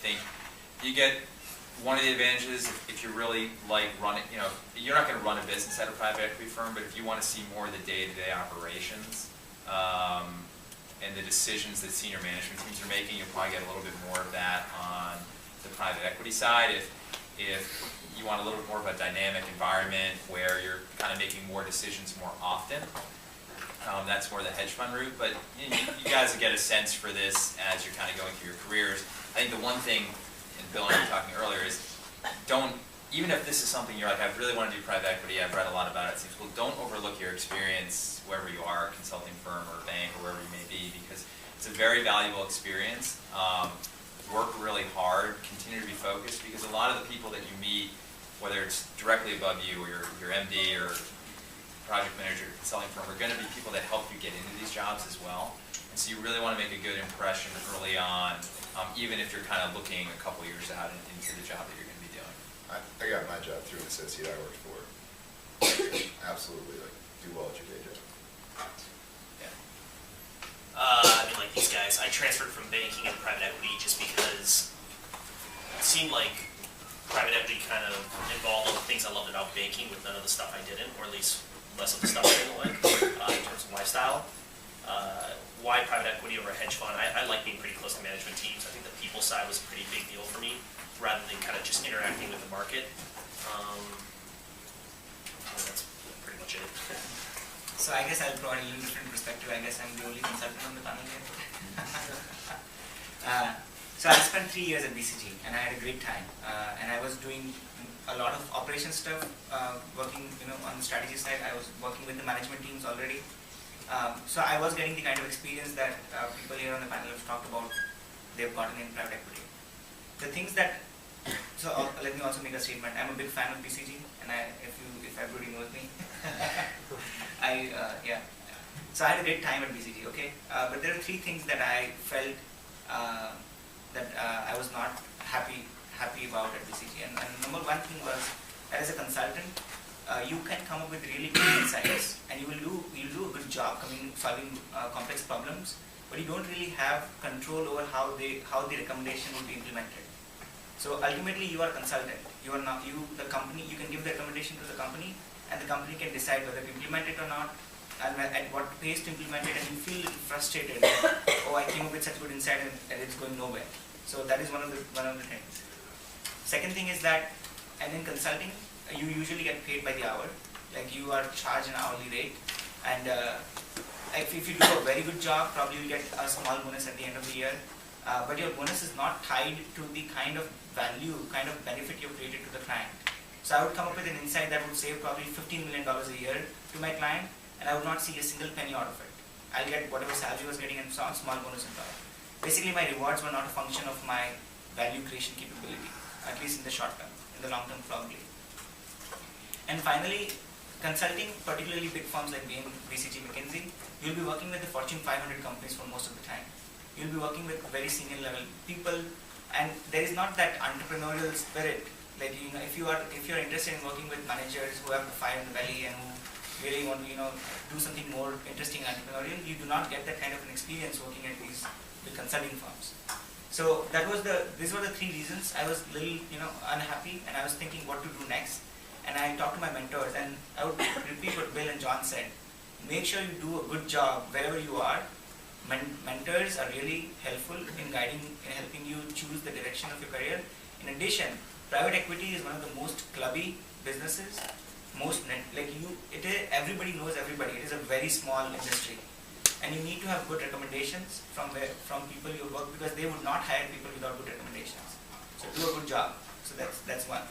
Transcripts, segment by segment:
think you get one of the advantages if you really like running, you're not going to run a business at a private equity firm, but if you want to see more of the day-to-day operations and the decisions that senior management teams are making, you'll probably get a little bit more of that on the private equity side. If you want a little bit more of a dynamic environment where you're kind of making more decisions more often, that's more the hedge fund route. But you guys will get a sense for this as you're kind of going through your careers. I think the one thing, and Bill and I were talking earlier, is even if this is something you're like, I really want to do private equity, I've read a lot about it, seems cool, don't overlook your experience wherever you are, consulting firm or bank or wherever you may be, because it's a very valuable experience. Work really hard, continue to be focused, because a lot of the people that you meet, whether it's directly above you or your MD or project manager or consulting firm, are going to be people that help you get into these jobs as well. And so you really want to make a good impression early on, even if you're kind of looking a couple years out into the job that you're going to be doing. I got my job through an associate I worked for. Absolutely, do well at your day job. I mean, like these guys, I transferred from banking and private equity just because it seemed like private equity kind of involved all the things I loved about banking with none of the stuff I didn't, or at least less of the stuff I didn't like in terms of lifestyle. Why private equity over a hedge fund? I like being pretty close to management teams. I think the people side was a pretty big deal for me, rather than kind of just interacting with the market. That's pretty much it. So I guess I'll provide a little different perspective. I guess I'm the only consultant on the panel here. So I spent 3 years at BCG, and I had a great time. And I was doing a lot of operation stuff, working on the strategy side. I was working with the management teams already. So I was getting the kind of experience that people here on the panel have talked about they've gotten in private equity. The things that, let me also make a statement. I'm a big fan of BCG, and if everybody knows me, So I had a great time at BCG, okay? But there are 3 things that I felt that I was not happy about at BCG. And number 1 thing was that as a consultant, you can come up with really good insights, and you'll do a good job solving complex problems, but you don't really have control over how the recommendation will be implemented. So ultimately, you are a consultant. You are not the company. You can give the recommendation to the company, and the company can decide whether to implement it or not, and at what pace to implement it. And you feel frustrated. Oh, I came up with such good insight, and it's going nowhere. So that is one of the things. Second thing is that, and in consulting, you usually get paid by the hour. Like you are charged an hourly rate, and if you do a very good job, probably you'll get a small bonus at the end of the year. But your bonus is not tied to the kind of value, kind of benefit you've created to the client. So I would come up with an insight that would save probably $15 million a year to my client, and I would not see a single penny out of it. I'll get whatever salary I was getting and some small bonus on top. Basically, my rewards were not a function of my value creation capability, at least in the short term. In the long term, probably. And finally, consulting, particularly big firms like Bain, BCG, McKinsey, you'll be working with the Fortune 500 companies for most of the time. You'll be working with very senior level people, and there is not that entrepreneurial spirit. Like if you're interested in working with managers who have the fire in the belly and who really want to do something more interesting and entrepreneurial, you do not get that kind of an experience working at these big consulting firms. So these were the 3 reasons I was a little unhappy, and I was thinking what to do next. And I talked to my mentors, and I would repeat what Bill and John said. Make sure you do a good job wherever you are. Mentors are really helpful in helping you choose the direction of your career. In addition, private equity is one of the most clubby businesses. Everybody knows everybody. It is a very small industry, and you need to have good recommendations from people you work, because they would not hire people without good recommendations. So do a good job. So that's one.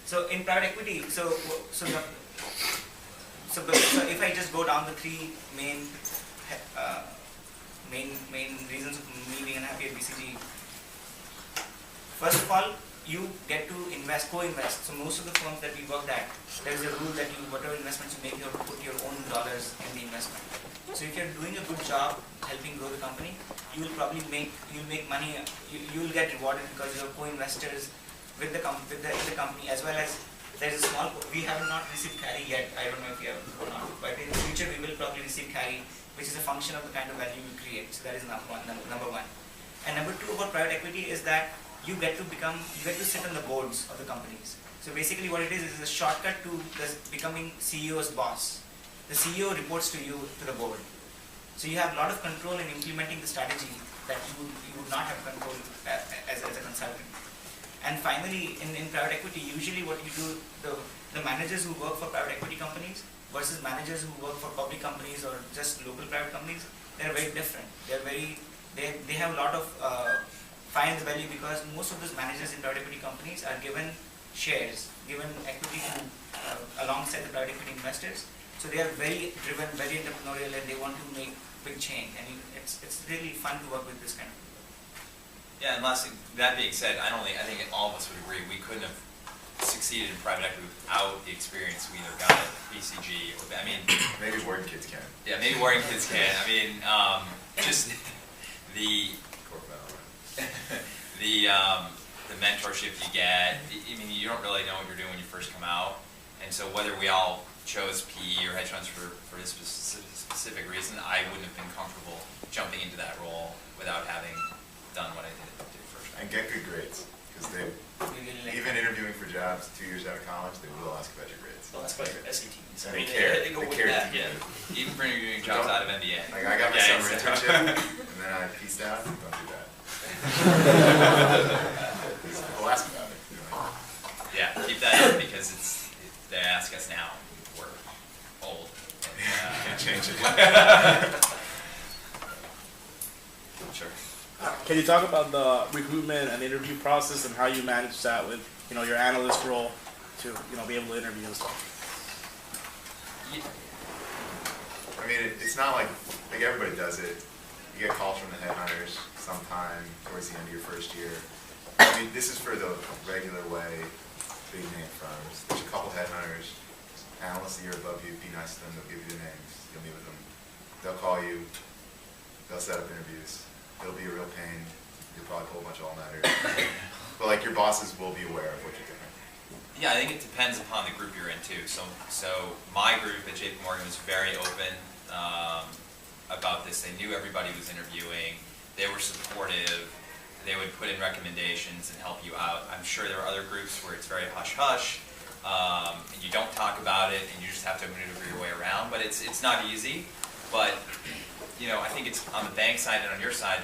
So in private equity, so if I just go down the 3 main reasons of me being unhappy at BCG. First of all, you get to co-invest. So most of the firms that we worked at, there is a rule that whatever investments you make, you have to put your own dollars in the investment. So if you're doing a good job helping grow the company, you will probably make money. You will get rewarded because you are co-investors with the company, as well as there's a small. We have not received carry yet. I don't know if you have or not, but in the future we will probably receive carry, which is a function of the kind of value we create. So that is number one. And number two about private equity is that you get to sit on the boards of the companies. So basically what it is a shortcut to becoming CEO's boss. The CEO reports to you, to the board. So you have a lot of control in implementing the strategy that you would not have control as a consultant. And finally, in private equity, usually what you do, the managers who work for private equity companies versus managers who work for public companies or just local private companies, they're very different. They have a lot of fine in the belly because most of those managers in private equity companies are given shares, given equity alongside the private equity investors. So they are very driven, very entrepreneurial, and they want to make big change. And it's really fun to work with this kind of people. Yeah, and lastly, that being said, I think all of us would agree we couldn't have succeeded in private equity without the experience we either got at BCG or, maybe Wharton kids can. Yeah, maybe Wharton kids can. Just the the mentorship you get. You don't really know what you're doing when you first come out, and so whether we all chose PE or hedge funds for this specific reason, I wouldn't have been comfortable jumping into that role without having done what I did first. And get good grades, because even interviewing for jobs 2 years out of college, they will ask about your grades. Well, that's about your SATs. They care. They care. Yeah. Even for interviewing jobs out of MBA. Like I got my summer internship, and then I pieced out. Don't do that. We'll ask about it. Yeah, keep that in because they ask us now. We're old. Can't change it. Sure. Can you talk about the recruitment and interview process and how you manage that with your analyst role to be able to interview and stuff? It's not like everybody does it. You get calls from the headhunters sometime towards the end of your first year. This is for the regular way, big name firms. There's a couple headhunters, analysts a year above you. Be nice to them. They'll give you the names. You'll meet with them. They'll call you. They'll set up interviews. It'll be a real pain. You'll probably pull a bunch of all-nighters. But your bosses will be aware of what you're doing. Yeah, I think it depends upon the group you're in too. So my group at JP Morgan was very open about this. They knew everybody was interviewing. They were supportive. They would put in recommendations and help you out. I'm sure there are other groups where it's very hush-hush, and you don't talk about it, and you just have to maneuver your way around. But it's not easy. But I think it's on the bank side and on your side.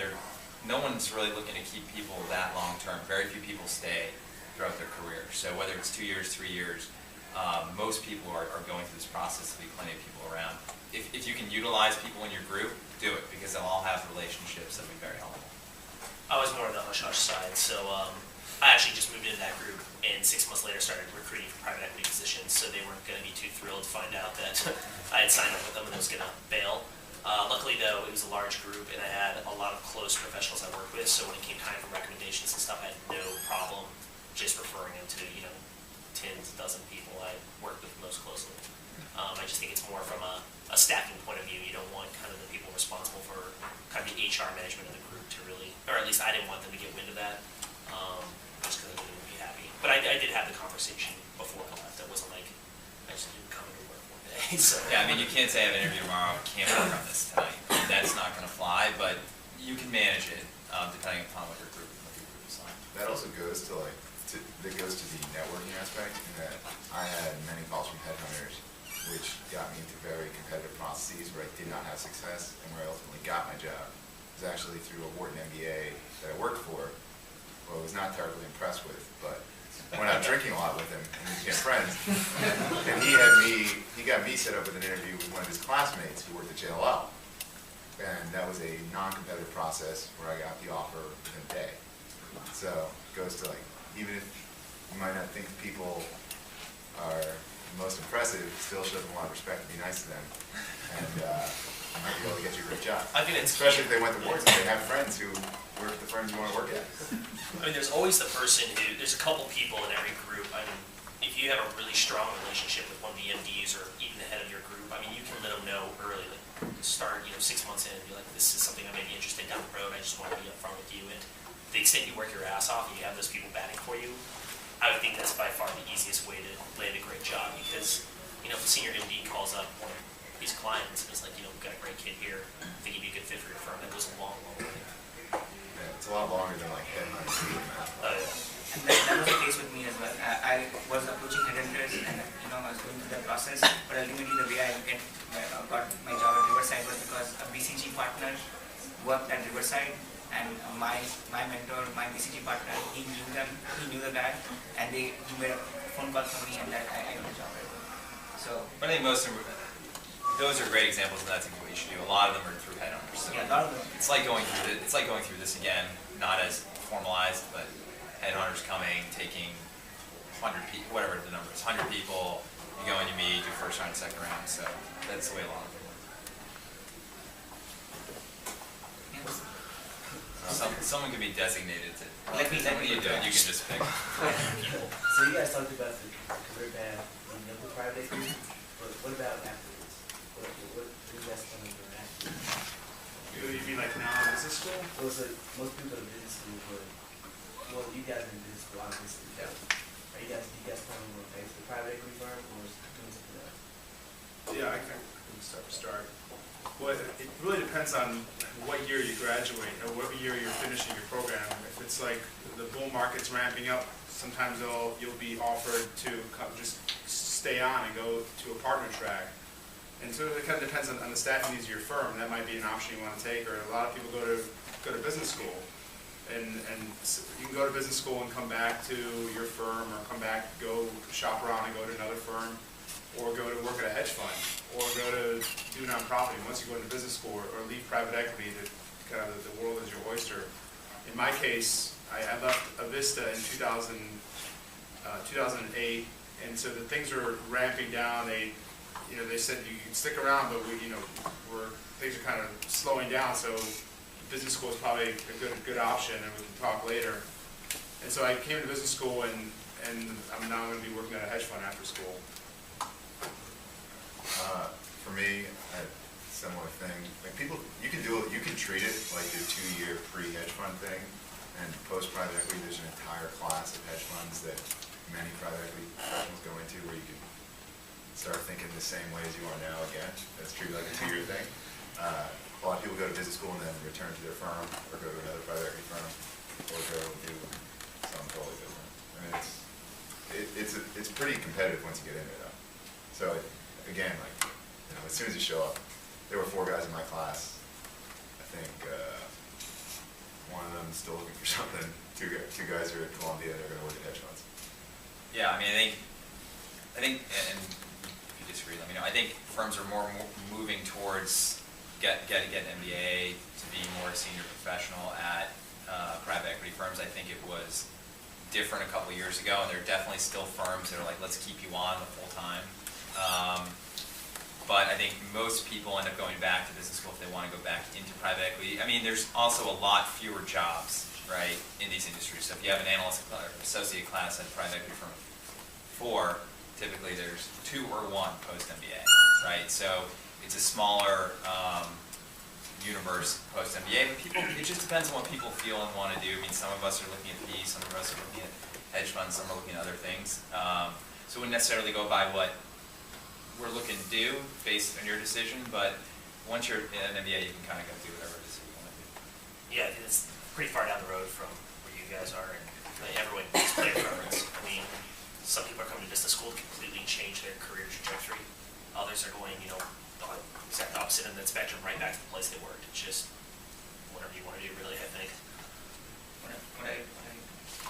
No one's really looking to keep people that long term. Very few people stay throughout their career. So whether it's 2 years, 3 years, most people are going through this process. There'll be plenty of people around. If you can utilize people in your group, do it because they'll all have relationships that'll be very helpful. I was more on the hush-hush side, so I actually just moved into that group, and 6 months later started recruiting for private equity positions, so they weren't going to be too thrilled to find out that I had signed up with them and I was going to bail. Luckily, though, it was a large group, and I had a lot of close professionals I worked with, so when it came time for recommendations and stuff, I had no problem just referring them to, tens, dozen people I worked with most closely. I just think it's more from a staffing point of view. You don't want kind of the people responsible for kind of the HR management of the group to really, or at least I didn't want them to get wind of that, just because I wouldn't be happy. But I did have the conversation before I left. It wasn't like I just didn't come into work one day. So Yeah, you can't say I have an interview tomorrow, can't work on this tonight. That's not going to fly, but you can manage it depending upon what your group is like. That also goes to the networking aspect, in that I had many calls from headhunters, which got me into very competitive processes where I did not have success, and where I ultimately got my job. It was actually through a Wharton MBA that I worked for, who I was not terribly impressed with, but went out drinking a lot with him, and we became friends. And he got me set up with an interview with one of his classmates who worked at JLL. And that was a non-competitive process where I got the offer within a day. So it goes to even if you might not think people are the most impressive, still show them a lot of respect and be nice to them. And you might be able to get you a great job. I think it's especially if they went to Wharton, they have friends who work at the firms you want to work at. There's always the person there's a couple people in every group. If you have a really strong relationship with one of the MDs or even the head of your group, you can let them know early, start 6 months in and be like, this is something I may be interested in down the road. I just want to be upfront with you. And to the extent you work your ass off and you have those people batting for you, I would think that's by far the easiest way to land a great job, because if a senior MD calls up one of his clients and is like, we've got a great kid here, I think he'd be a good fit for your firm. That goes a long, long way. Yeah. It's a lot longer than like headhunting and math Oh, class. yeah. And that was the case with me as well. I was approaching headhunters and I was going through that process, but ultimately the way I got my job at Riverside was because a BCG partner worked at Riverside, and my mentor, my BCG partner, he knew the guy, and he made a phone call for me, and I got the job. So But I think those are great examples, and that's what you should do. A lot of them are through headhunters. So yeah, a lot of them. it's like going through this again, not as formalized, but headhunters coming, taking 100 people, whatever the number is, 100 people. You go and you meet, your first round, second round. So that's the way a lot of them work. Someone can be designated to. Let me you do it, you can just pick. So you guys talked about the career path in the private equity, but what about afterwards? What do you guys tell me about afterwards? You mean like now business school? Well, so most people go to business school, but well, you guys are in business school, obviously. Yeah. Are you guys planning on going to the private equity firm or doing something else? Yeah, I can start. Well, it really depends on what year you graduate or what year you're finishing your program. If it's like the bull market's ramping up, sometimes you'll be offered to just stay on and go to a partner track. And so it kind of depends on the staffing needs of your firm. That might be an option you want to take. Or a lot of people go to business school, and you can go to business school and come back to your firm, or come back, go shop around and go to another firm, or go to work at a hedge fund, or go to do nonprofit. Once you go into business school, or leave private equity, kind of the world is your oyster. In my case, I left Avista in 2008, and so the things were ramping down. They said you can stick around, but things are kind of slowing down. So business school is probably a good option, and we can talk later. And so I came to business school, and I'm now going to be working at a hedge fund after school. For me, similar thing. Like you can treat it like your 2-year pre-hedge fund thing, and post-private equity, there's an entire class of hedge funds that many private equity professionals go into, where you can start thinking the same way as you are now again. That's treated like a 2-year thing. A lot of people go to business school and then return to their firm, or go to another private equity firm, or go do something totally different. I mean, it's pretty competitive once you get in there, though. So again, like, as soon as you show up, there were 4 guys in my class. I think one of them is still looking for something. Two guys are at Columbia. They're going to work at hedge funds. Yeah, I mean, I think, and if you disagree, let me know. I think firms are more moving towards get an MBA to be more senior professional at private equity firms. I think it was different a couple years ago, and there are definitely still firms that are like, let's keep you on the full time. But I think most people end up going back to business school if they want to go back into private equity. I mean, there's also a lot fewer jobs, right, in these industries. So if you have an analyst or associate class at a private equity firm of 4, typically there's 2 or 1 post-MBA, right? So it's a smaller universe post-MBA. But it just depends on what people feel and want to do. I mean, some of us are looking at PE, some of us are looking at hedge funds, some are looking at other things. So we wouldn't necessarily go by what we're looking to do based on your decision, but once you're in an MBA, you can kind of go do whatever it is you want to do. Yeah, it's pretty far down the road from where you guys are, and everyone has their preference. I mean, some people are coming to business school to completely change their career trajectory. Others are going, the exact opposite end of the spectrum, right back to the place they worked. It's just whatever you want to do, really, I think.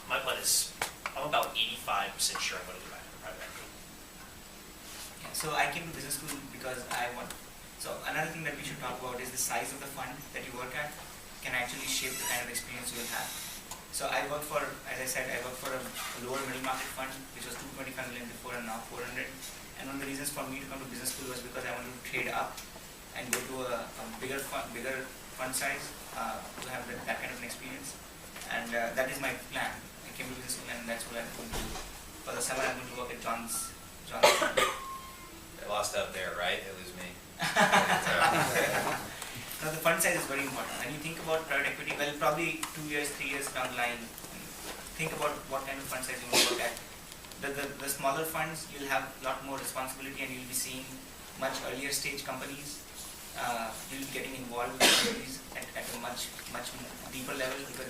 My plan is, I'm about 85% sure I'm going to go back to private equity. So I came to business school because so another thing that we should talk about is the size of the fund that you work at can actually shape the kind of experience you will have. So I worked for, as I said, a lower middle market fund, which was 225 million before and now 400. And one of the reasons for me to come to business school was because I wanted to trade up and go to a bigger fund size to have that kind of an experience. And that is my plan. I came to business school, and that's what I'm going to do. For the summer, I'm going to work at John's fund. They lost out there, right? They lose me. Now the fund size is very important. When you think about private equity, well, probably 2 years, 3 years down the line, think about what kind of fund size you want to work at. The smaller funds, you'll have a lot more responsibility, and you'll be seeing much earlier stage companies. You'll be getting involved with companies at a much deeper level, because